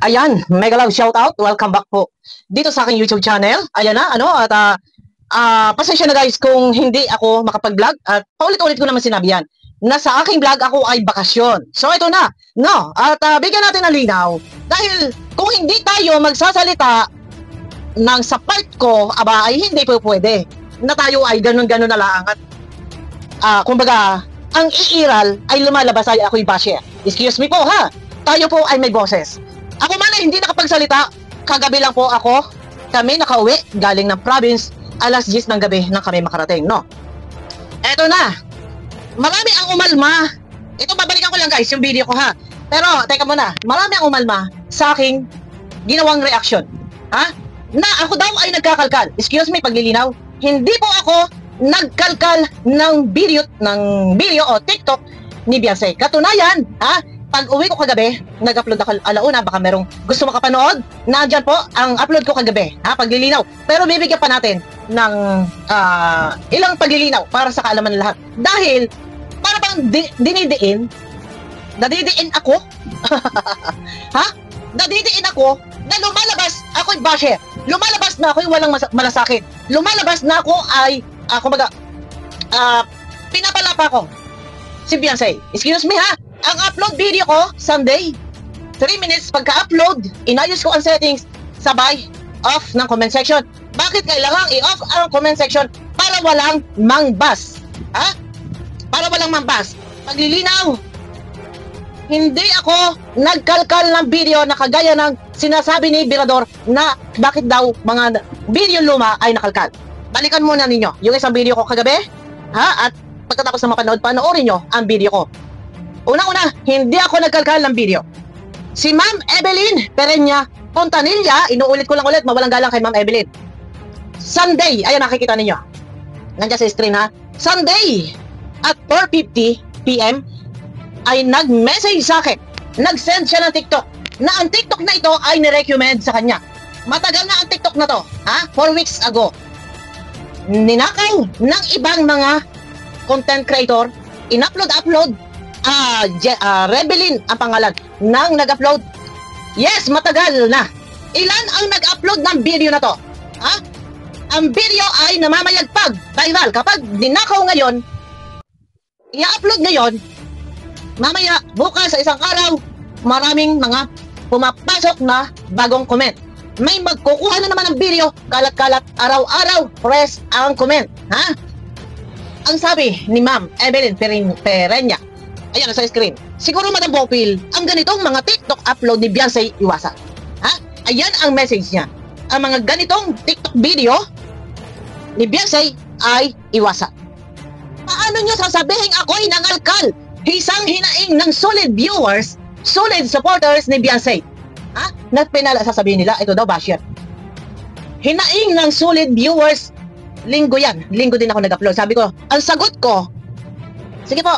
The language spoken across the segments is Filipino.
Ayan, mega love shoutout. Welcome back po dito sa aking YouTube channel. Ayan na, pasensya na guys kung hindi ako makapag-vlog at paulit-ulit ko naman sinabi yan na sa aking vlog ako ay bakasyon. So ito na, no? Bigyan natin ng linaw dahil kung hindi tayo magsasalita ng sa part ko, aba ay hindi po pwede na tayo ay ganun-ganun na lang at kumbaga, ang iiral ay lumalabas ay ako'y basher. Excuse me po ha, tayo po ay may boses. Ako man ay hindi nakapagsalita, kagabi lang po kami nakauwi galing ng province, alas 10 ng gabi nang kami makarating, no? Eto na, marami ang umalma, ito babalikan ko lang guys yung video ko ha, pero teka muna, marami ang umalma sa aking ginawang reaction, ha? Na ako daw ay nagkakalkal, excuse me paglilinaw, hindi po ako nagkalkal ng video o TikTok ni Beyonce. Katunayan, ha? Pag uwi ko kagabi, nag-upload ako alauna, baka merong gusto makapanood, nandyan po ang upload ko kagabi, ha? Paglilinaw. Pero bibigyan pa natin ng ilang paglilinaw para sa kaalaman ng lahat. Dahil, para bang nadidiin ako, ha? Nadidiin ako na lumalabas ako'y basher. Lumalabas na ako'y walang malasakit. Lumalabas na ako ay pinapalapa ko si Beyonce. Excuse me ha, ang upload video ko Sunday, 3 minutes pagka-upload, inayos ko ang settings, sabay off ng comment section. Bakit kailangan i-off ang comment section? Para walang mangbas, ha? Para walang mangbas. Paglilinaw, hindi ako nagkalkal ng video na kagaya ng sinasabi ni Birador na bakit daw mga video luma ay nakalkal. Balikan muna ninyo yung isang video ko kagabi, ha? At pagkatapos na mapanood, panoorin nyo ang video ko. Una-una, hindi ako nagkalkal ng video. Si Ma'am Evelyn Perenya Pontanilla, inuulit ko lang ulit, mawalang galang kay Ma'am Evelyn. Sunday, ayan nakikita ninyo. Nandiyan sa screen ha. Sunday at 4:50 PM ay nag-message sa akin. Nag-send siya ng TikTok na ang TikTok na ito ay nirecommend sa kanya. Matagal na ang TikTok na to, ha? 4 weeks ago. Ninakaw ng ibang mga content creator, in-upload, Rebelin ang pangalan ng nag-upload. Yes, matagal na. Ilan ang nag-upload ng video na to? Ha? Ang video ay namamayagpag, viral. Kapag ninakaw ngayon, i-upload ngayon, mamaya, bukas sa isang araw, maraming mga pumapasok na bagong comment. May magkukuha na naman ng video, kalat-kalat, araw-araw, fresh ang comment. Ha? Ang sabi ni Ma'am Evelyn Perenya, ayan sa screen, siguro Madam Bopil, ang ganitong mga TikTok upload ni Beyonce iwasan. Ha? Ayan ang message niya. Ang mga ganitong TikTok video ni Beyonce ay iwasan. Paano nyo sasabihin ako'y nangalkal? Isang hinaing ng solid viewers, solid supporters ni Beyonce. Ha? Sasabihin nila, ito daw basher. Hinaing ng solid viewers, linggo yan. Linggo din ako nag-upload. Sabi ko, ang sagot ko, sige po,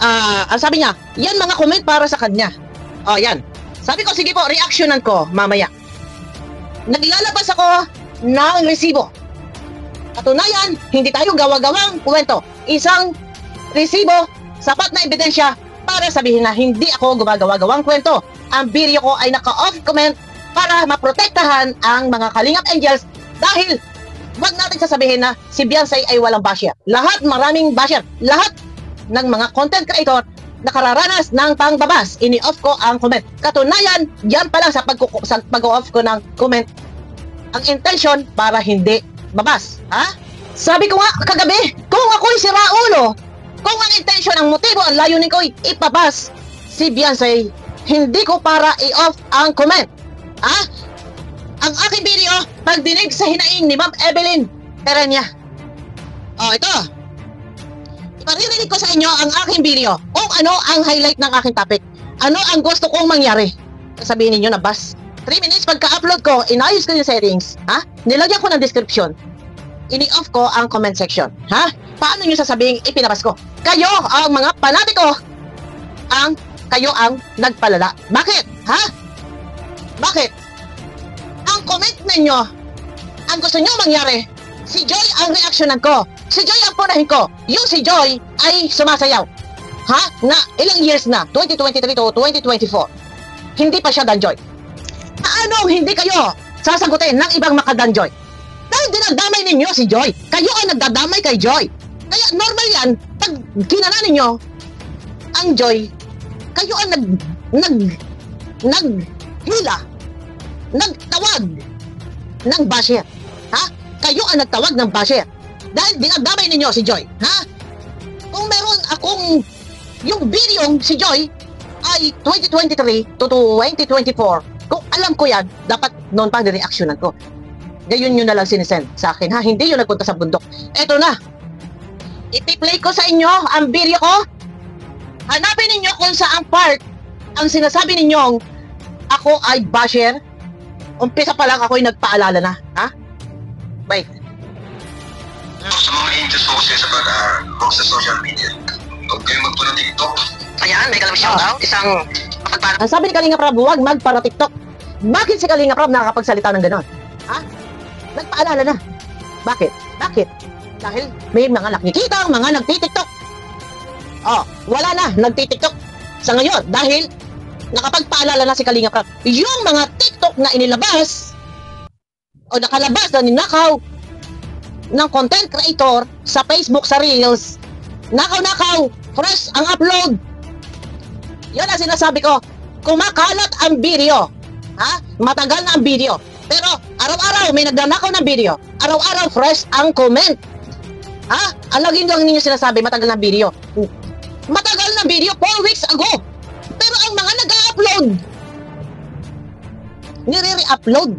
ang sabi niya, yan mga comment para sa kanya. O, yan. Sabi ko, sige po, reactionan ko mamaya. Naglalabas ako ng resibo. Katunayan, hindi tayo gawa-gawang kwento. Isang resibo, sapat na ebidensya para sabihin na hindi ako gumagawa-gawang kwento. Ang video ko ay naka-off comment para maprotektahan ang mga Kalingap Angels dahil wag natin sasabihin na si Beyonce ay walang basher. Lahat maraming basher. Lahat ng mga content creator nakararanas ng pangbabas. Ini-off ko ang comment. Katunayan, yan pa lang sa pag-off ko ng comment. Ang intention para hindi babas. Ha? Sabi ko nga kagabi, kung ako'y si Raulo, kung ang intention, ang motibo, ang layunin ko'y ipabas si Beyonce, hindi ko para i-off ang comment. Ha? Ang aking video, pagdinig sa hinaing ni Ma'am Evelyn Perenya. O, ito. Iparirinig ko sa inyo ang aking video kung ano ang highlight ng aking topic. Ano ang gusto kong mangyari. Sabihin ninyo na bas. 3 minutes pagka-upload ko, inayos ko yung settings. Ha? Nilagyan ko ng description. Ini-off ko ang comment section. Ha? Paano nyo sasabihin ipinabas ko? Kayo, ang mga panatiko, kayo ang nagpalala. Bakit? Ha? Bakit? Ang comment ninyo, ang gusto nyo mangyari, si Joy ang reaksyonan ko. Si Joy ang punahin ko. Yung si Joy ay sumasayaw. Ha? Na ilang years na? 2023 to 2024. Hindi pa siya Dan Joy. paano hindi kayo sasagutin ng ibang makadanjoy? Dahil dinadamay ninyo si Joy. Kayo ang nagdadamay kay Joy. Kaya normal yan, pag kinana ninyo ang Joy, kayo ang naghila, nagtawag ng basher. Ha? Kayo ang nagtawag ng basher. Dahil dinadamay ninyo si Joy. Ha? Kung meron akong yung video si Joy ay 2023 to 2024, kung alam ko yan, dapat noon pa nireaksyonan ko. Gayon nyo na lang sinisend sa akin, ha? Hindi yung nagpunta sa bundok. Eto na. Iti-play ko sa inyo ang video ko. Hanapin ninyo kung saang part ang sinasabi ninyong ako ay basher. Umpisa pa lang ako'y nagpaalala na. Ha? Wait. Sa mga interest ko kasi sa sa social media. Huwag kayo magpo ng TikTok. Ayan, may kalabas shoutout. Isang kapagpara. Ang sabi ni Kalinga Prab, huwag magpara TikTok. Bakit si Kalinga Prab nakakapagsalita ng ganon? Ha? Nagpaalala na. Bakit? Bakit? Dahil may mga nakikita ang mga nagtitiktok. Oh, wala na, nagtitiktok sa ngayon dahil nakapagpaalala na si Kalinga Prab. Yung mga TikTok na inilabas o nakalabas na ninakaw ng content creator sa Facebook, sa Reels, nakaw-nakaw, fresh ang upload. Yan ang sinasabi ko, kumakalat ang video. Ha? Matagal na ang video. Pero araw-araw may nagnanakaw ng video. Araw-araw fresh ang comment. Ha? Ang laging lang ninyo sinasabi, matagal na video. Matagal na video, 4 weeks ago. Pero ang mga nag-upload, nire-upload.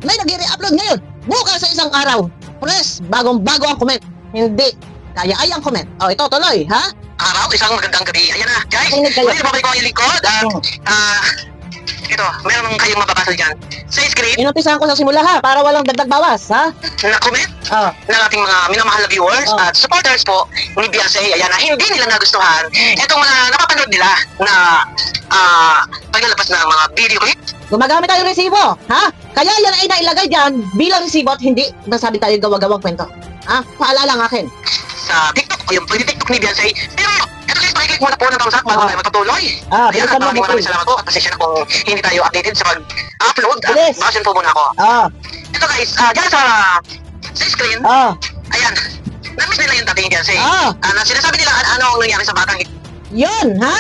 May nag-re-upload ngayon. Bukas sa isang araw. Fresh, bagong-bago ang comment. Hindi. Kaya ay ang comment. Oh, ito tuloy, ha? Araw, isang magandang gabi. Ayan na, guys. Makinig kayo. Muli babalik ko ang lingkod. Ito, meron kayong mababasa dyan. Sa screen, Inumpisahan ko sa simula, ha? Para walang dagdag bawas, ha? na comment Oh. ng ating mga minamahal na viewers Oh. at supporters po ni Beyonce. Ayan na, hindi nila nagustuhan itong mga napapanood nila na paglalabas ng mga video clip. Gumagamit tayo ng resibo, ha? Kaya yan ay nailagay dyan bilang resibo at hindi nasabi tayo gawa-gawang kwento. Ha? Paalala ng akin. Sa TikTok o yung pag-TikTok ni Beyonce. Pero, ito guys, pakiclick muna po ng thumbs up bago Ah. tayo matutuloy. Ah, Ayan, bilisan at mo, maraming Bukid. salamat po at pasensya na kung hindi tayo updated sa pag-upload. Bilis. Bakasin po muna ako. Ah, Ito guys, dyan sa screen, ah, ayan, namiss nila yung dating Beyonce. Ah. Sinasabi nila ano ang nangyari sa batang yun, ha?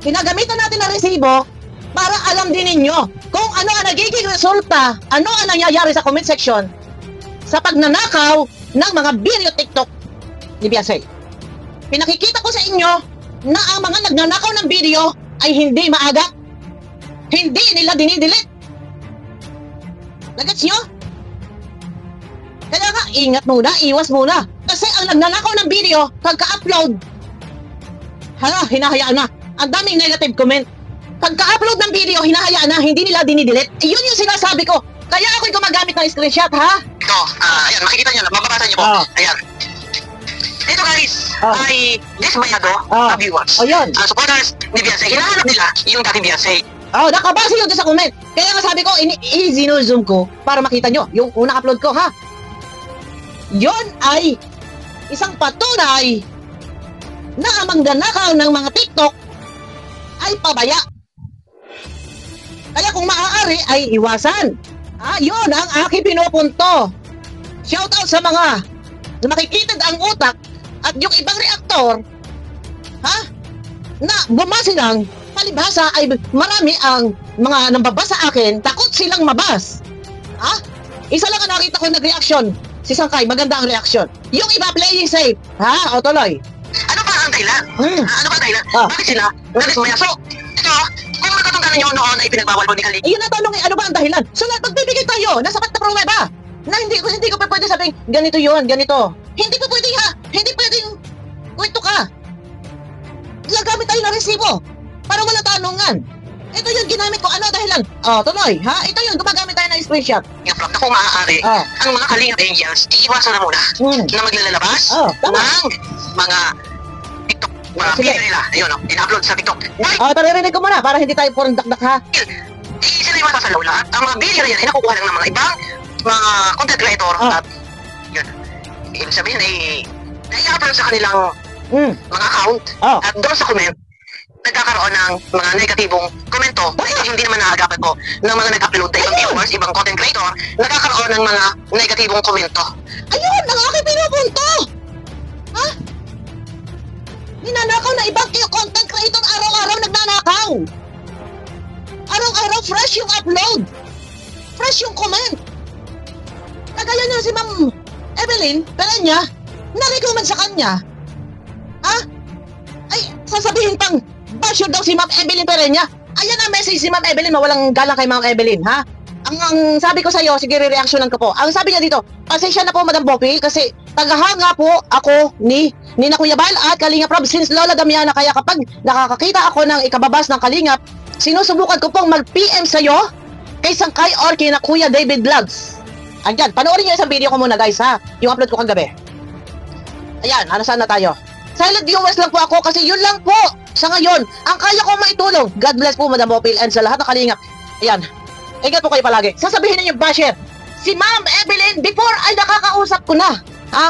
Pinagamitan natin ng resibo para alam din ninyo kung ano ang nagiging resulta, ano ang nangyayari sa comment section sa pagnanakaw ng mga video TikTok ni Beyonce. Pinakikita ko sa inyo na ang mga nagnanakaw ng video ay hindi maaga. Hindi nila dinidelete. Nagets nyo? Kaya nga, ingat muna, iwas muna. Kasi ang nagnanakaw ng video, pagka-upload, hinahayaan na. Ang daming negative comment. Pagka-upload ng video, hinahayaan na, hindi nila dinidelete. Yun yung sinasabi ko. Kaya ako'y gumagamit ng screenshot, ha? Ito, ayan, makikita nyo, mababasa nyo po. Ah. Ayan. Ito guys, Ah. ay dismayado Ah. na viewers. O yun. Ang supporters ni Beyonce, hinahanap nila yung dating Beyonce. Oh, nakabase yun doon sa comment. Kaya nga sabi ko, i-zoom ko para makita nyo yung unang upload ko, ha? Yun ay isang patunay na ang magnanakaw ng mga TikTok ay pabaya. Kaya kung maaari ay iwasan. Yun ang aking pinupunto. Shoutout sa mga na makikitid ang utak at yung ibang reaktor, ha? Na bumasi lang, palibhasa ay marami ang mga nambabasa akin, takot silang mabas. Ha? Isa lang ang nakita ko nag-reaction. Si Sangkay, maganda ang reaction. Yung iba playing safe. Ha? O tuloy. Ano ba ang dahilan? Hmm. Ano ba ang dahilan? Ah. Bakit sila nadismaya? So, ito, kung magkatunggalan nyo noon ay pinagbawal po ni Kali. Ayun ang tanong ano ba ang dahilan? So, magbibigay tayo ng sapat na pruweba na hindi ko pa pwede sabihin, ganito yun, ganito. Hindi pa pwede ha. Hindi pwedeng kwento ka. Gagamit tayo ng resibo para wala tanungan. Ito yung ginamit ko. Ano dahilan? Tuloy. Ha? Ito yung gumagamit tayo ng screenshot. Yung plot na kung maaari, Ah. ang mga Kalingap Angels, iiwasan na muna na maglalabas Tama. ng mga TikTok, mga Sige. video nila. Ayun, in-upload sa TikTok. Why? Paririnig ko muna para hindi tayo purong dakdak ha. Sila yung masasalaw lahat. Ang mga video na yan ay nakukuha lang ng mga ibang mga content creator at yun. Ibig sabihin ay nai-upload sa kanilang Mm. mga account Oh. at doon sa comment nagkakaroon ng mga negatibong komento. Ito hindi naman naagapan ko ng mga nag-upload na ibang viewers, ibang content creator, nagkakaroon ng mga negatibong komento. Ayun, ang aking pinupunto! Ha? Ninanakaw na ibang content creator, araw-araw nagnanakaw! Araw-araw fresh yung upload! Fresh yung comment! Kagaya niya si Ma'am Evelyn Perenya, na-recommend sa kanya. Ha? Ay, sasabihin pang basyo daw si Ma'am Evelyn Perenya. Ayan ang message si Ma'am Evelyn, mawalang galang kay Ma'am Evelyn, ha? Ang sabi ko sa iyo, sige, re-reactionan ko po. Ang sabi niya dito, pasensya na po Madam Bopil kasi tagahanga po ako ni Nina Kuya Bal at Kalingap Rob since Lola Damiana, kaya kapag nakakakita ako ng ikababas ng Kalingap, sinusubukan ko pong mag-PM sa iyo kay Sangkay or kay na Kuya David Vlogs. Andyan, panoorin niyo isang video ko muna guys, ha? Yung upload ko kagabi. Ayan, saan na tayo? Silent viewers lang po ako kasi yun lang po sa ngayon ang kaya ko maitulong. God bless po Madam Bopil and sa lahat ng Kalingap. Ayan, ingat po kayo palagi. Sasabihin ninyo basher, si Ma'am Evelyn before ay nakakausap ko na. Ha?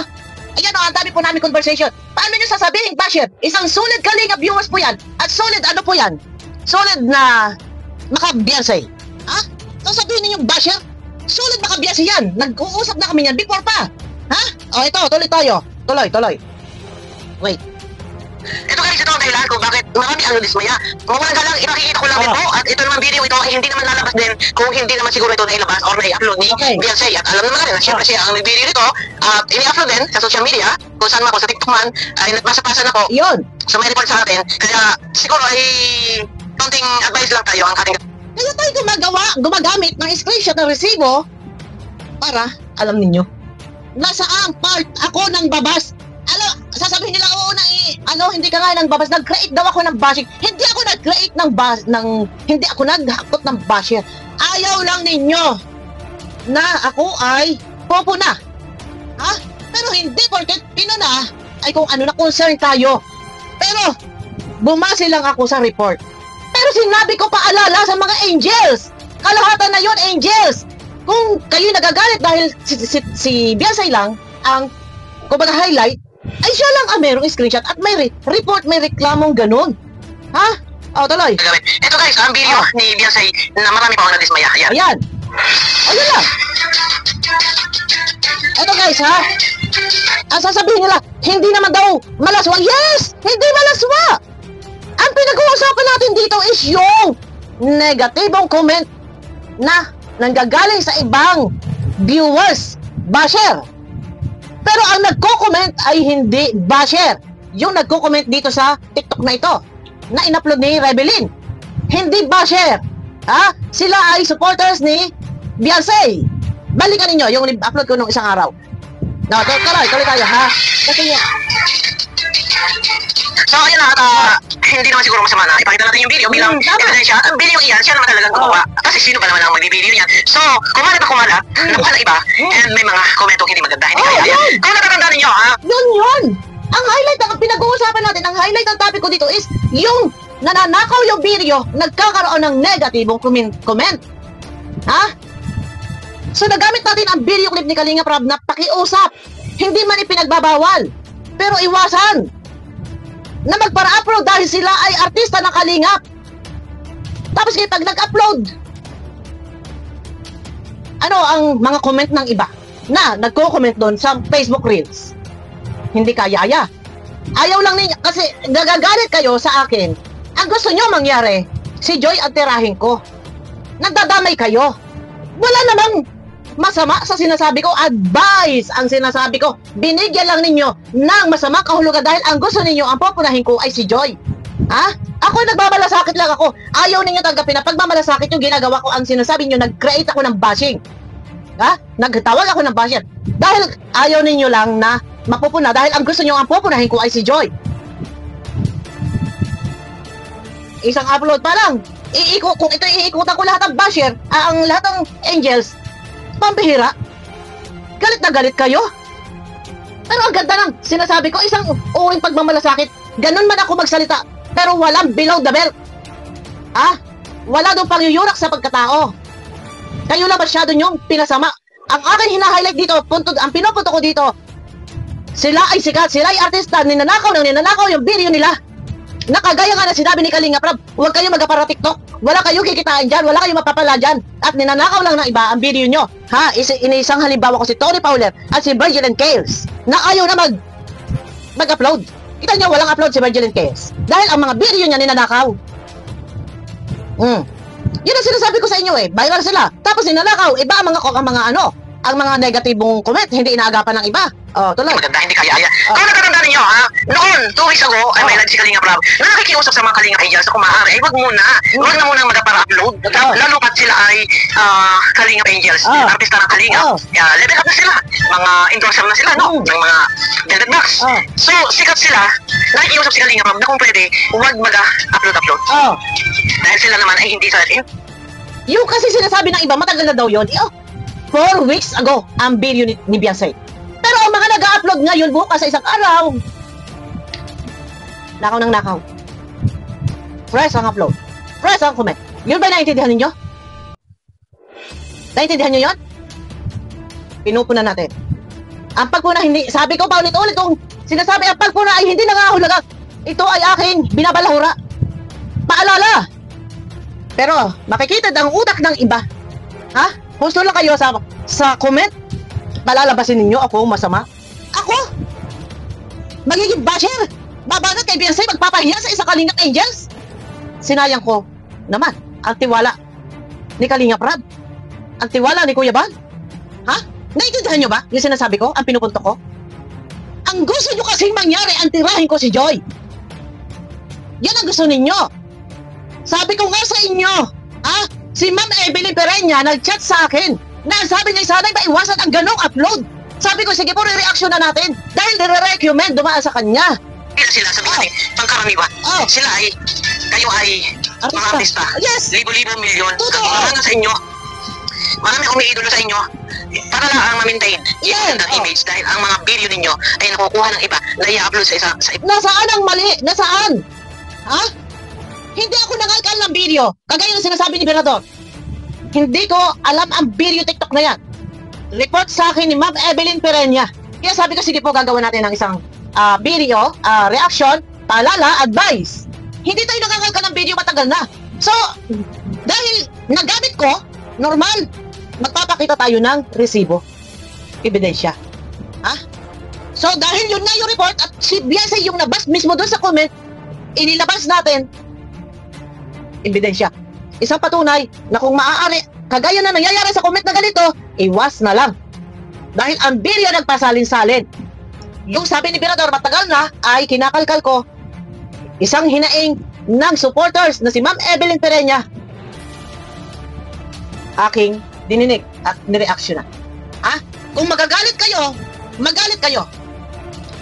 Ayan o, ang dami po namin conversation. Paano nyo sasabihin basher? Isang solid Kalingap viewers po yan. At solid ano po yan? Solid na makabiyansay. Ha? Sasabihin ninyo basher? Solid makabiyansay yan. Nag-uusap na kami yan before pa. Ha? O ito, tuloy tayo. Tuloy. Wait. Ito guys, ito ang dahilan kung bakit marami ang dismaya. Mawalang galang, ipakikita ko lang ito at ito naman video ito ay hindi naman lalabas din kung hindi naman siguro ito nailabas or na-upload ni Beyonce. At alam naman na syempre siya ang nag-video nito at ini-upload din sa social media kung saan man po sa TikTok man ay nagpasa-pasa na po. Yun. So may report sa atin. Kaya siguro ay konting advice lang tayo ang ating. Kaya tayo gumagamit ng screenshot ng resibo para, alam ninyo, nasaan part ako ng babas. Alam, sasabihin nila, oo hindi ka nga ng babas, nag-create daw ako ng bashing. Hindi ako nag-create hindi ako naghakot ng bashing. Ayaw lang ninyo na ako ay popuna. Ha? Pero hindi porket pinuna ay kung ano na concern tayo. Pero, bumase lang ako sa report. Pero sinabi ko paalala sa mga angels. Kalahatan na yon angels. Kung kayo nagagalit dahil si Beyonce lang ang kumbaga highlight, ay siya lang ang merong screenshot at may report, may reklamong ganun. Ha? O, tuloy. Ito guys, ang video ni Beyonce na marami pa ako nadismaya. Ayan. Ayan lang. Ito guys, ha? Ang sasabihin nila, hindi naman daw malaswa. Yes! Hindi malaswa! Ang pinag-uusapan natin dito is yung negatibong comment na nanggagaling sa ibang viewers, basher. Pero ang nagko-comment ay hindi basher. Yung nagko-comment dito sa TikTok na ito, na in-upload ni Rebelin. Hindi basher. Ha? Sila ay supporters ni Beyonce. Balikan ninyo yung upload ko nung isang araw. No, tuloy tayo, ha? Kasi so, ayun na, hindi naman siguro masama na ipakita natin yung video bilang ebidensya. Ang video iyan, siya naman talagang gumawa. Kasi sino ba naman ang mag-video niyan? So, kumalat na kumalat, nakuha ng iba, and may mga komentong hindi maganda, hindi kaya. Kung natatandaan ninyo, ha? Yun! Ang highlight, ang pinag-uusapan natin, ang highlight ng topic ko dito is yung nananakaw yung video, nagkakaroon ng negatibong comment. Ha? So, nagamit natin ang video clip ni Kalingap Rob na pakiusap. Hindi man ipinagbabawal. Pero iwasan na magpara-upload dahil sila ay artista ng Kalingap. Tapos pag nag-upload, ano ang mga comment ng iba na nagko-comment doon sa Facebook Reels? Hindi kaya. Ayaw lang ninyo, kasi nagagalit kayo sa akin. Ang gusto nyo mangyari, si Joy at tirahin ko. Nagdadamay kayo. Wala namang masama sa sinasabi ko, advice ang sinasabi ko. Binigyan lang ninyo ng masama kahulugan dahil ang gusto ninyo, ang popunahin ko ay si Joy. Ha? Ako nagmamalasakit lang ako. Ayaw ninyo tanggapin na pagmamalasakit yung ginagawa ko. Ang sinasabi nyo, nag-create ako ng bashing. Ha? Nagtawag ako ng bashing. Dahil ayaw ninyo lang na mapupuna dahil ang gusto nyo, ang popunahin ko ay si Joy. Isang upload pa lang. Kung ito iikutan ko lahat ng basher, ang lahat ng angels, pambihira. Galit na galit kayo. Pero ang ganda ng sinasabi ko, isang uwing pagmamalasakit. Ganun man ako magsalita, pero walang below the belt. Ha? Wala doon pangyuyurak sa pagkatao. Kayo lang masyado nyong pinasama. Ang akin hina-highlight dito, ang pinupunto ko dito, sila ay sikat, sila ay artista, ninanakaw yung video nila. Nakagaya nga na sinabi ni Kalinga Prab, huwag kayong magapara TikTok. Wala kayong kikitain dyan, wala kayong mapapala dyan. At ninanakaw lang ng iba ang video nyo. Ha? Inisang halimbawa ko si Tony Fowler at si Virgil and Chaos na ayaw na mag-upload. Kita nyo, walang upload si Virgil and Chaos. Dahil ang mga video niya ninanakaw. Yun ang sinasabi ko sa inyo eh. Viral sila. Tapos ninanakaw. Iba ang mga negatibong comment, hindi inaagapan ng iba. Tuloy. Maganda, hindi kaya. Kung natatandaan ninyo, ha? Noon, 2 weeks ago, ay may si Kalinga Prab, na nakikiusap sa mga Kalinga Angels na kumahari, ay wag na muna magpara-upload. Lalo pat sila ay Kalinga Angels, artista ng Kalinga. Level up na sila. Mga endorser na sila, no? Ng mga Velvet Max. So, sikat sila, nakikiusap si Kalinga Prab na kung pwede, huwag mag-upload. Dahil sila naman ay hindi sa atin. Yung kasi sinasabi ng iba, matagal na daw yun. 4 weeks ago, ang video ni Beyonce. Pero ang mga nag-upload ngayon, bukas sa isang araw, nakaw ng nakaw. Fresh ang upload. Fresh ang comment. Yun ba naiintindihan ninyo? Naiintindihan nyo yun? Pinupuna natin. Ang pagpuna hindi, sabi ko pa ulit-ulit kung sinasabi ang pagpuna ay hindi nangahulugan. Ito ay aking binabalahura. Paalala. Pero makikita ang utak ng iba. Ha? Gusto lang kayo sa comment, palalabasin ninyo ako masama. Ako? Magiging basher? Babanat kay Beyonce, magpapahiya sa isa Kalinga Angels? Sinayang ko naman ang tiwala ni Kalinga Prab. Ang tiwala ni Kuya Bal. Ha? Naiintindihan nyo ba yung sinasabi ko, ang pinupunto ko? Ang gusto nyo kasing mangyari, ang tirahin ko si Joy. Yan ang gusto ninyo. Sabi ko nga sa inyo, si Ma'am Evelyn Perenya nag-chat sa akin na sabi niya sana'y maiwasan ang ganong upload. Sabi ko, sige po, re-reaction na natin dahil nire-recommend dumaan sa kanya. Sila sabi natin, pangkaraniwan. Sila ay, kayo ay mga artista. Yes. Libo-libo, milyon. Totoo. Marami sa inyo. Marami umiidolo sa inyo para lang ang ma-maintain yung image dahil ang mga video ninyo ay nakukuha ng iba na i-upload sa iba. Nasaan ang mali? Nasaan? Ha? Hindi ako nangalkal ng video. Kagaya ng sinasabi ni Berador. Hindi ko alam ang video TikTok na yan. Report sa akin ni Ma'am Evelyn Perenya. Kaya sabi ko, sige po, gagawa natin ng isang video, reaction, paalala, advice. Hindi tayo nangangalkal ng video, matagal na. So, dahil nagamit ko, normal, magpapakita tayo ng resibo. Ebidensya. Ha? So, dahil yun nga yung report at si Beyonce yung nabas mismo doon sa comment, inilabas natin ebidensya. Isang patunay na kung maaari, kagaya na nangyayari sa comment na ganito, iwas na lang. Dahil ang video nagpasalin-salin. Yung sabi ni Berador matagal na ay kinakalkal ko isang hinaing ng supporters na si Ma'am Evelyn Perenya. Aking dininig at nireaksyon na. Kung magagalit kayo, magalit kayo.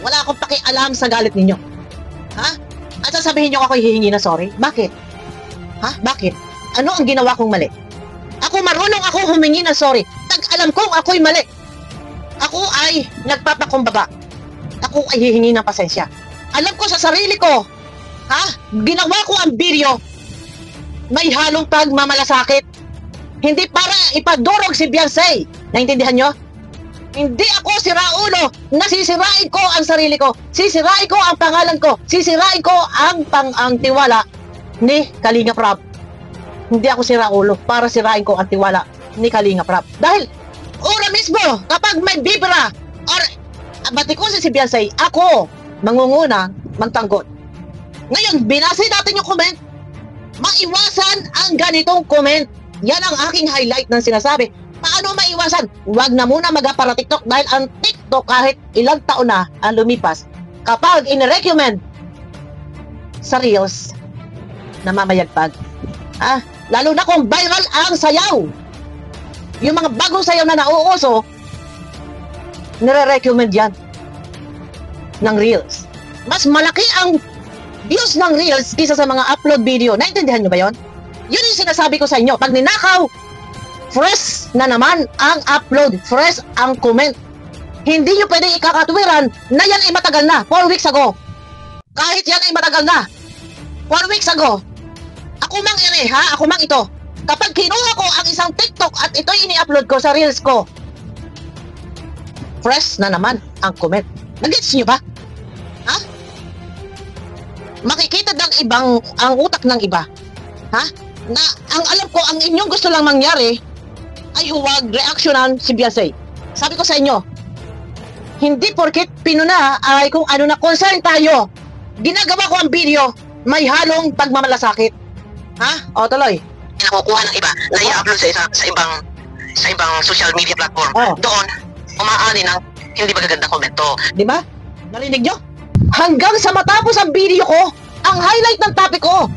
Wala akong pakialam sa galit ninyo. At sasabihin nyo ako hihingi na sorry. Bakit? Bakit? Ano ang ginawa kong mali? Ako marunong ako humingi ng sorry. Alam kong ako'y mali. Ako ay nagpapakumbaba. Ako ay hihingi ng pasensya. Alam ko sa sarili ko, ginawa ko ang video, may halong pagmamalasakit. Hindi para ipadurog si Beyonce. Naintindihan nyo? Hindi ako si Raulo. Nasisirain ko ang sarili ko. Sisirain ko ang pangalan ko. Sisirain ko ang tiwala ni Kalinga Prab. Hindi ako si Raulo para sirain ko ang tiwala ni Kalinga Prab. Dahil, ora mismo, kapag may bibra or batikusin si Beyonce, ako mangungunang magtanggol. Ngayon, binasa natin yung comment. Maiwasan ang ganitong comment. Yan ang aking highlight ng sinasabi. Paano maiwasan? Huwag na muna mag-para TikTok dahil ang TikTok kahit ilang taon na ang lumipas, kapag in-recommend sa Reels, namamayagpag. Lalo na kung viral ang sayaw. Yung mga bagong sayaw na nauuso, nire-recommend yan ng Reels. Mas malaki ang views ng Reels kaysa sa mga upload video. Naintindihan nyo ba yon? Yun yung sinasabi ko sa inyo. Pag ninakaw, fresh na naman ang upload, fresh ang comment. Hindi nyo pwedeng ikakatwiran na yan ay matagal na, 4 weeks ago. Kahit yan ay matagal na, 4 weeks ago. Ako mang ako mang ito. Kapag kinuha ko ang isang TikTok at ito'y ini-upload ko sa Reels ko, fresh na naman ang comment. Nag-gets nyo ba? makikita ng ibang ang utak ng iba. Ha? Na ang alam ko, ang inyong gusto lang mangyari ay huwag reaksyonan si Beyonce. Sabi ko sa inyo, hindi porket pinuna ay kung ano na concern tayo. Ginagawa ko ang video, may halong pagmamalasakit. Ha? O, tuloy. Nakukuha ng iba na i-upload sa ibang social media platform. Oh. Doon, umaani ng hindi magagandang komento. Di ba? Narinig nyo? Hanggang sa matapos ang video ko, ang highlight ng topic ko,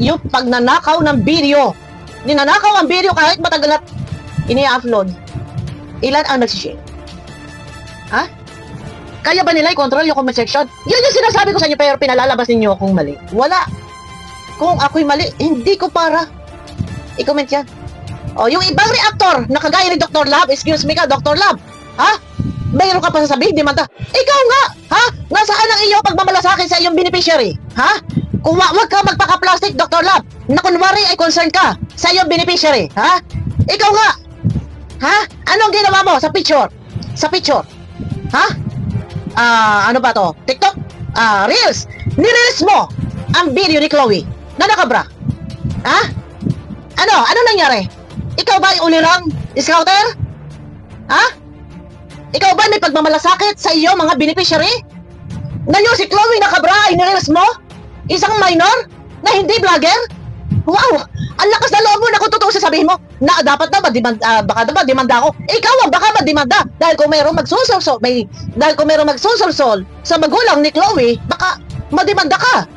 yung pagnanakaw ng video. Ninanakaw ang video kahit matagal at ini-upload. Ilan ang nagsishare? Ha? Kaya ba nila i-control yung comment section? Yun yung sinasabi ko sa inyo, pero pinalalabas ninyo akong mali. Wala. Kung ako'y mali, hindi ko para. I-comment yan. O, yung ibang reactor na kagaya ni Dr. Lab, excuse me ka, Dr. Lab, ha? Mayroon ka pa sasabihin, di man ta? Ikaw nga, ha? Nasaan ang iyong pagmamalasakit sa iyong beneficiary? Ha? Kung wag ka magpaka-plastic, Dr. Lab, na kunwari ay concern ka sa iyong beneficiary, ha? Ikaw nga, ha? Anong ginawa mo sa picture? Sa picture? Ha? Ano ba to? TikTok? Reels? Nireels mo ang video ni Chloe na nakabra. Ha? Ano? Ano nangyari? Ikaw ba ay ulirang scouter? Ha? Ikaw ba may pagmamalasakit sa iyo mga beneficiary? Ngayon si Chloe nakabra ay nireels mo? Isang minor na hindi vlogger? Wow! Ang lakas na loob mo na kung totoo sasabihin mo na dapat na baka dapat demanda ako. Ikaw ang baka mademanda dahil kung mayroong magsusulsol sa magulang ni Chloe, baka mademanda ka.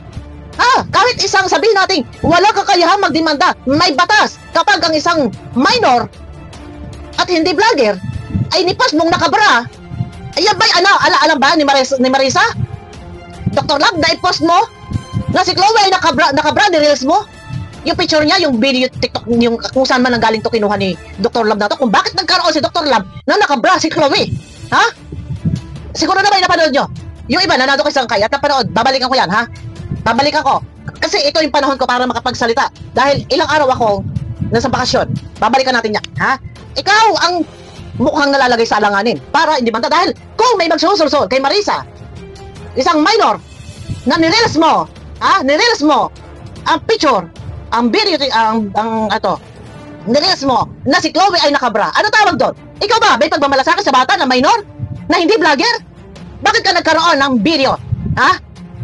Kahit isang sabihin natin wala kakayahang magdemanda, may batas kapag ang isang minor at hindi vlogger ay nipas mong nakabra. Ayan ba'y alam ba ni Marisa? Dr. Lab, na-post mo na si Chloe ay nakabra ni reels mo? Yung picture niya, yung video TikTok, yung kung saan man nanggaling to kinuha ni Dr. Lab na to, kung bakit nagkaroon si Dr. Lab na nakabra si Chloe. Ha? Siguro na ba yung napanood nyo? Yung iba, nanado ko isang kaya at napanood, babalikan ko yan, ha? Babalikan ko. Kasi ito yung panahon ko para makapagsalita. Dahil ilang araw ako nasa bakasyon. Babalikan natin yan, ha? Ikaw ang mukhang nalalagay sa alanganin para hindi banta. Dahil kung may magsusulsol kay Marisa, isang minor na nireels mo, nireels mo ang picture, ang video, nireels mo na si Chloe ay nakabra. Ano tawag doon? Ikaw ba may pagmamalasakit sa bata na minor na hindi vlogger? Bakit ka nagkaroon ng video,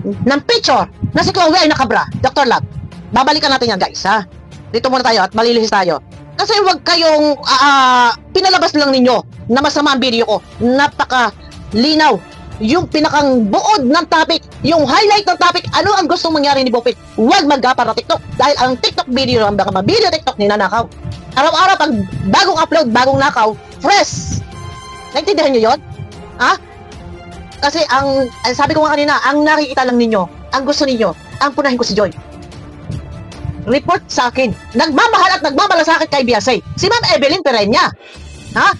ng picture na si Chloe ay nakabra? Dr. Lab, babalikan natin yan, guys, ha? Dito muna tayo at malilihis tayo. Kasi wag kayong pinalabas lang ninyo na masama ang video ko. Napaka linaw. Yung pinakang buod ng topic, yung highlight ng topic, ano ang gustong mangyari ni Bopit? Huwag magkapara TikTok. Dahil ang TikTok video, ang baka video TikTok, ninanakaw. Araw-araw pag bagong upload, bagong nakaw, fresh. Naintindihan nyo yun? Kasi sabi ko nga kanina, ang nakikita lang ninyo, ang gusto ninyo, ang punahin ko si Joy. Report sa akin. Nagmamahal at nagmamalasakit kay Beyonce. Si Ma'am Evelyn Perenya.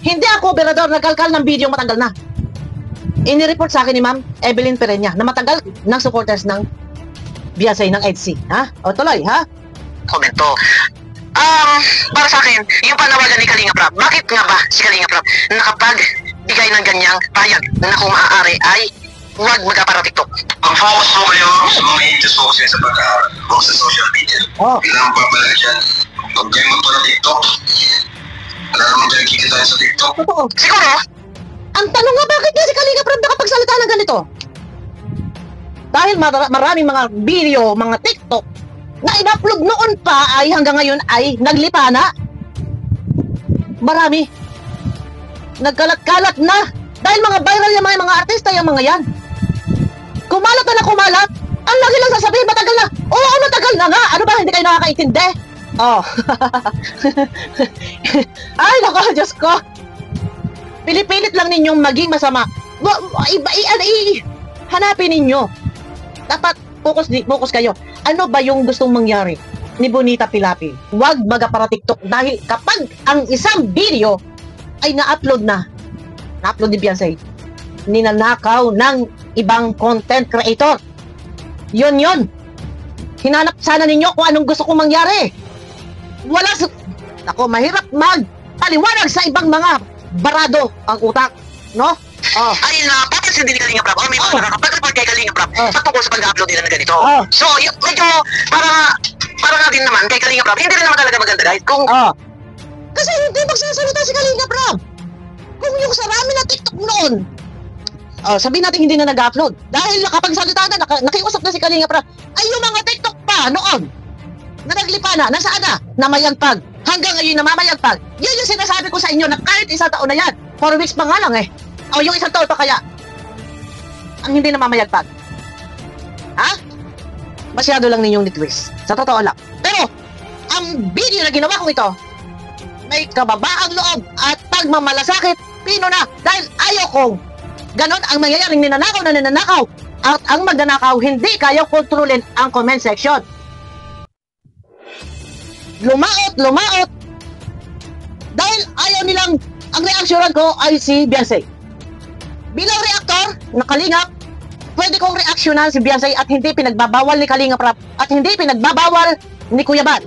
Hindi ako operador nagkalkal ng video matagal na. Ini-report sa akin ni Ma'am Evelyn Perenya na matagal ng supporters ng Beyonce ng EDC. O tuloy, Komento. Para sa akin, yung panawagan ni Kalinga Prab, bakit nga ba si Kalinga Prab nakapagbigay ng ganyang payag na kung maaari ay huwag magkapara TikTok? Mag-focus mo kayo sa mga industry sa pag-post sa social media. Bilang papalala dyan, huwag kayo magpala TikTok. Wala naman kayo kikita sa TikTok. Totoo. Siguro, Ang tanong nga, bakit nga si Kalinga Prab nakapagsalita ng ganito? Dahil maraming mga video, mga TikTok na in-upload noon pa ay hanggang ngayon ay naglipana. Marami. Nagkalat-kalat na. Dahil mga viral yung mga artista yung mga yan. Kumalat na kumalat. Ang lagi lang sasabihin, matagal na. Oo, matagal na nga. Ano ba, hindi kayo nakakaintindi? Ay, naku, Diyos ko. Pilipilit lang ninyong maging masama. Hanapin ninyo. Dapat focus kayo. Ano ba yung gustong mangyari ni Bonita Pilapi? Huwag magapara TikTok dahil kapag ang isang video ay na-upload ni Beyonce, ninanakaw ng ibang content creator. Yun. Hinanap sana ninyo kung anong gusto kong mangyari. Mahirap magpaliwanag sa ibang mga barado ang utak, no? ay napapansin din ni Kalinga Prab, may mga nakapag-report report kay Kalinga Prab patungkol sa pag-upload nila na ganito. So, medyo para nga din naman kay Kalinga Prab, hindi rin naman talaga maganda guys. Kung kasi hindi magsasalita si Kalinga Prab. Kung yung sarami na TikTok noon, sabihin natin hindi na nag-upload. Dahil nakapagsalita na, nakiusap na si Kalinga Prab, ay yung mga TikTok pa noon, na naglipa na, nasaan na, namayagpag. Hanggang ngayon namamayagpag. Yan yung sinasabi ko sa inyo na kahit isang taon na yan, 4 weeks pa nga lang eh. O yung isang taon pa kaya, ang hindi namamayagpag. Ha? Masyado lang ninyong nitwist. Sa totoo lang. Pero, ang video na ginawa kong ito, may kababaang loob at pagmamalasakit, pino na, dahil ayaw kong ganon ang mangyayaring ninanakaw na ninanakaw at ang magnanakaw hindi kaya kontrolin ang comment section. Lumaot dahil ayaw nilang ang reaksyonan ko ay si Beyonce. Bilang reaktor na Kalingap, pwede kong reaksyonan si Beyonce at hindi pinagbabawal ni Kalinga Prab at hindi pinagbabawal ni Kuya Bal.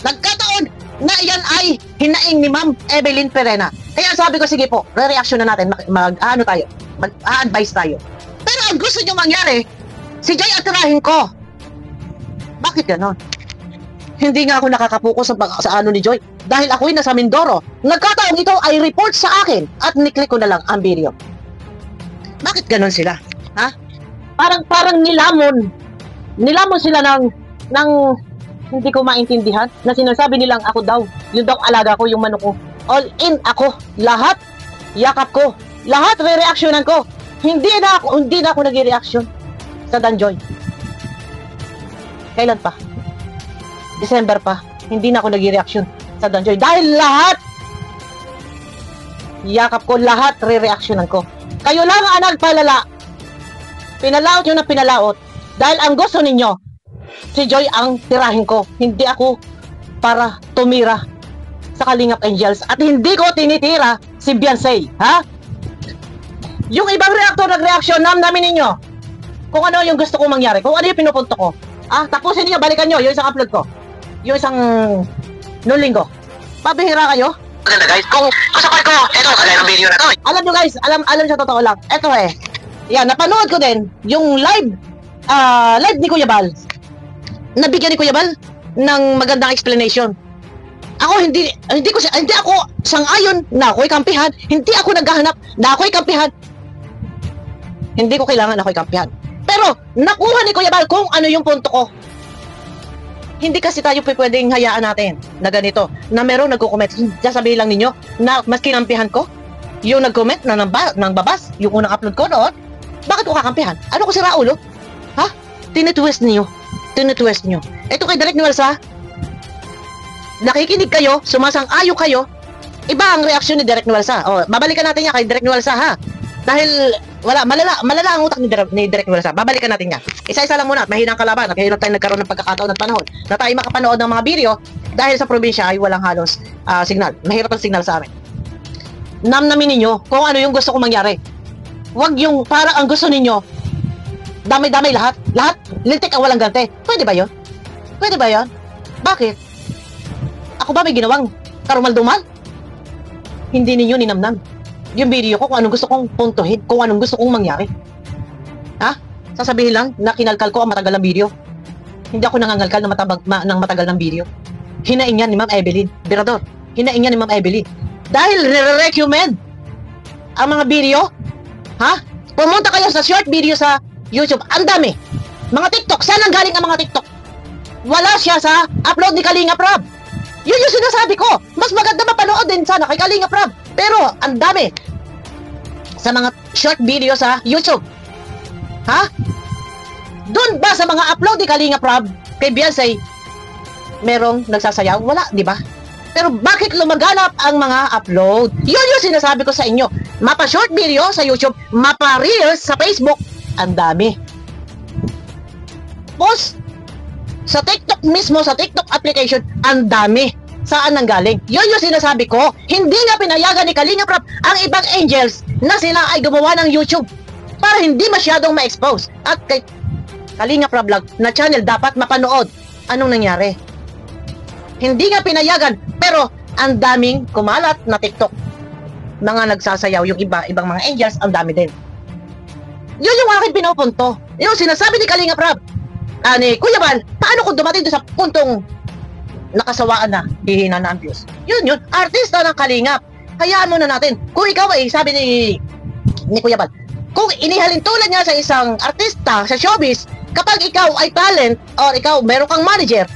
Nagkataon na iyan ay hinaing ni Ma'am Evelyn Perena. Kaya sabi ko, sige po, re-reaction na natin, mag-advise tayo. Pero ang gusto nyo mangyari, si Joy atirahin ko. Bakit ganon? Hindi nga ako nakakapokus sa ano ni Joy. Dahil ako'y nasa Mindoro. Nagkataong ito ay report sa akin at niklik ko na lang ang video. Bakit ganon sila? Ha? Parang nilamon. Nilamon sila ng hindi ko maintindihan na sinasabi nilang ako daw. Yung daw alaga ko, yung manok ko. All in ako. Lahat. Yakap ko. Lahat re-reactionan ko. Hindi na ako nag-reaction sa Danjoy. Kailan pa? December pa. Hindi na ako nag-reaction sa Danjoy. Dahil lahat, yakap ko, lahat re-reactionan ko. Kayo lang ang nagpalala. Pinalaot nyo na pinalaot. Dahil ang gusto ninyo, si Joy ang tirahin ko. Hindi ako para tumira sa Kalingap Angels. At hindi ko tinitira si Beyonce. Ha? Yung ibang reactor nag-reaction, namin ninyo kung ano yung gusto kong mangyari. Kung ano yung pinupunto ko. Tapusin niyo, balikan nyo yung isang upload ko. Yung isang noong linggo. Pabihira kayo? Maganda guys, kung sa part ko, eto, kagaya ng video na to. Alam nyo guys, alam sa totoo lang. Eto yan, napanood ko din yung live ni Kuya Bal. Nabigyan ni Kuya Bal ng magandang explanation. Ako hindi ako sang-ayon na ako'y kampihan. Hindi ako naghahanap na ako'y kampihan. Hindi ko kailangan ako'y kampihan. Pero nakuha ni Kuya Bal kung ano yung punto ko. Hindi kasi tayo pwedeng hayaan natin na ganito, na meron nagko-comment. Sasabihin lang ninyo na mas kinampihan ko yung nag-comment na ng babas, yung unang upload ko noon. Bakit ko kakampihan? Ano ko si Raulo? Ha? Tinitwist niyo. Ito kay Direk Nuelsa, nakikinig kayo, sumasang-ayo kayo, iba ang reaksyon ni Direk Nuelsa. Babalikan natin niya kay Direk Nuelsa ha. Dahil malala ang utak ni Direk Nuelsa. Babalikan natin niya. Isa-isa lang muna at mahinang kalaban. Mahirap tayo nagkaroon ng pagkakataon at panahon na tayo makapanood ng mga video dahil sa probinsya ay walang halos signal. Mahirap ang signal sa amin. Namnamin ninyo kung ano yung gusto kong mangyari. Huwag yung parang ang gusto ninyo damay-damay lahat. Lintik ang walang gante. Pwede ba yun? Bakit? Ako ba may ginawang karumal-dumal? Hindi ninyo ninamnam yung video ko kung anong gusto kong puntuhin, kung anong gusto kong mangyari. Ha? Sasabihin lang na kinalkal ko ang matagal ng video. Hindi ako nangangalkal ng matagal ng video. Hinaing yan ni Ma'am Evelyn. Birador, hinaing yan ni Ma'am Evelyn. Dahil re-recommend ang mga video. Ha? Pumunta kayo sa short video sa YouTube. Ang dami. Mga TikTok. Saan ang galing ang mga TikTok? Wala siya sa upload ni Kalinga Prab. Yun yung sinasabi ko. Mas maganda mapanood din sana kay Kalinga Prab. Pero, ang dami sa mga short video sa YouTube. Ha? Doon ba sa mga upload ni Kalinga Prab kay Beyonce, merong nagsasayaw? Wala, di ba? Pero bakit lumaganap ang mga upload? Yun yung sinasabi ko sa inyo. Mapa short video sa YouTube, mapa reels sa Facebook, ang dami. Post sa TikTok mismo, sa TikTok application, ang dami. Saan nang galing? Yun yung sinasabi ko. Hindi nga pinayagan ni Kalinga Prab ang ibang angels na sila ay gumawa ng YouTube para hindi masyadong ma-expose. At kay Kalinga Prab lang na channel dapat mapanood. Anong nangyari? Hindi nga pinayagan, pero ang daming kumalat na TikTok. Mga nagsasayaw yung ibang mga angels, ang dami din. Yun yung aking pinupunto. Yung sinasabi ni Kalinga Prab, ni Kuya Bal, paano kung dumating doon sa puntong nakasawaan na, hihina na ang views? Yun, artista ng Kalingap. Hayaan mo na natin. Kung ikaw ay, sabi ni Kuya Bal, kung inihalin tulad niya sa isang artista sa showbiz, kapag ikaw ay talent or ikaw meron kang manager,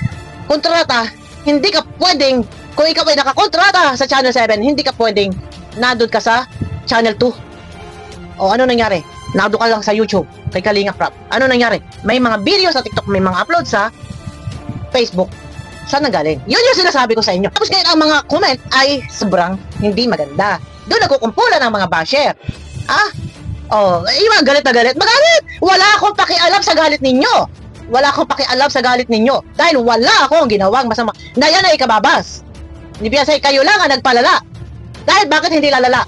kontrata, hindi ka pwedeng, kung ikaw ay nakakontrata sa Channel 7, hindi ka pwedeng nandun ka sa Channel 2. O ano nangyari? Nandun ka lang sa YouTube kay Kalinga Prab. Ano nangyari? May mga video sa TikTok, may mga upload sa Facebook. Saan nanggaling? Yun yung sinasabi ko sa inyo. Tapos ngayon ang mga comment ay sobrang hindi maganda. Doon nagkukumpulan ng mga basher. Galit na galit. Magalit! Wala akong pakialam sa galit ninyo. Wala akong pakialam sa galit ninyo. Dahil wala akong ginawang masama. Na yan ay ikababas. Hindi biyasay, kayo lang ang nagpalala. Dahil bakit hindi lalala?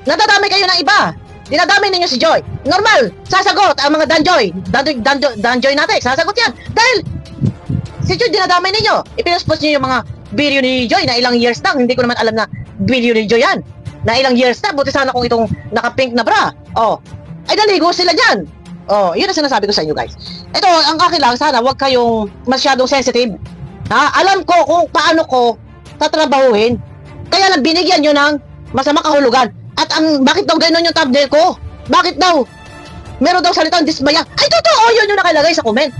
Nadadamay kayo ng iba. Dinadamay ninyo si Joy. Normal, sasagot ang mga Danjoy natin. Sasagot yan. Dahil si Joy dinadamay ninyo. Ipinaspos niyo yung mga video ni Joy na ilang years na. Hindi ko naman alam na video ni Joy yan. Na ilang years na. Buti sana kung itong naka-pink na bra. Ay naligo sila dyan. Yun ang sinasabi ko sa inyo guys. Ito, ang akin lang, sana wag kayong masyadong sensitive. Alam ko kung paano ko tatrabahuhin. Kaya lang binigyan nyo ng masama kahulugan. At bakit daw gano'n yung thumbnail ko? Bakit daw? Meron daw salitang dismaya. Ay, totoo! Yun yung nakalagay sa comment.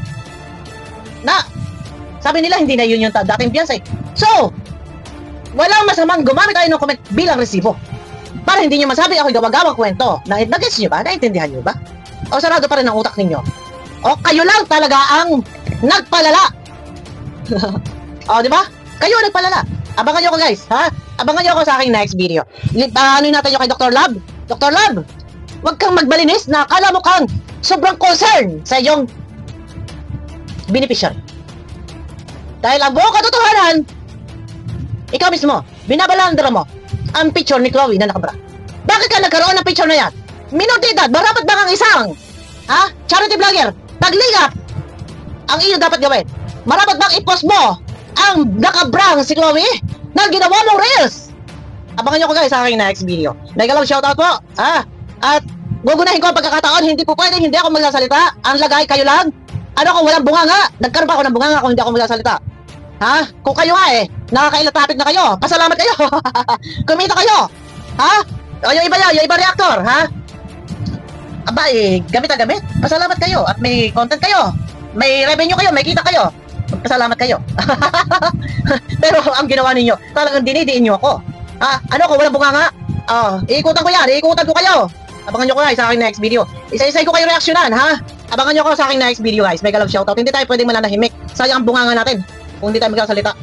Sabi nila, hindi na yun yung dating biyasay. So, walang masamang gumamit tayo ng comment bilang resibo. Para hindi nyo masabi ako gawang kwento. Nag-gets nyo ba? Naintindihan nyo ba? O sarado pa rin ang utak ninyo? O kayo lang talaga ang nagpalala. Di ba? Kayo ang nagpalala. Abangan nyo ko guys, Abangan nyo ako sa aking next video. Ano natin yung kay Dr. Lab? Dr. Lab, huwag kang magbalinis na akala mo kang sobrang concern sa iyong beneficiary. Dahil ang buong katotohanan, ikaw mismo, binabalandra mo ang picture ni Chloe na nakabra. Bakit ka nagkaroon ng picture na yan? Minor de edad, marapat ba kang isang charity vlogger? Paglingap ang iyo dapat gawin. Marapat bang i-post mo ang nakabrang si Chloe na ginawa mong reels? Abangan nyo ko guys sa aking next video. Mega love shoutout po. At gugunahin ko ang pagkakataon. Hindi po pwede, hindi ako magsasalita. Ang lagay kayo lang. Ano kung walang bunganga? Nagkaroon pa ako ng bunganga kung hindi ako magsasalita. Kung kayo nga nakakailatapit na kayo. Pasalamat kayo. Kumita kayo. O yung iba yan, yung iba reactor. Gamit na gamit. Pasalamat kayo. At may content kayo. May revenue kayo, may kita kayo. Pasalamat kayo. Pero ang ginawa ninyo, talagang dinidiin nyo ako. Ano kung walang bunganga? Iikutan ko yan, iikutan ko kayo. Abangan nyo ko guys sa aking next video. Isa-isay ko kayo reaksyonan, Abangan nyo ko sa aking next video guys. Mega love shoutout. Hindi tayo pwedeng mananahimik. Sayang ang bunganga natin kung hindi tayo magsasalita.